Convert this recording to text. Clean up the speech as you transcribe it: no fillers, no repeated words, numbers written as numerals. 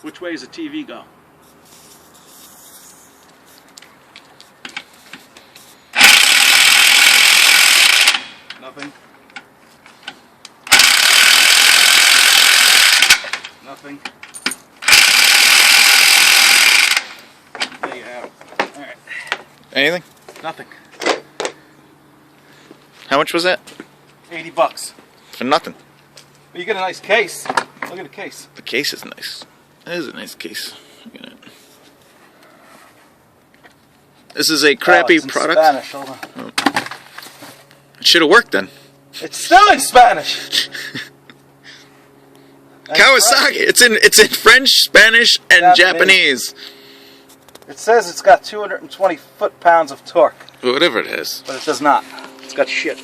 Which way does the TV go? Nothing. Nothing. There you have it. Alright. Anything? Nothing. How much was that? $80. For nothing. But you get a nice case. Look at the case. The case is nice. That is a nice case. Look at it. This is a crappy it's in product. Spanish. Hold on. Oh. It should have worked then. It's still in Spanish. Kawasaki. It's in French, Spanish, and Japanese. It says it's got 220 foot-pounds of torque. Whatever it is. But it does not. It's got shit.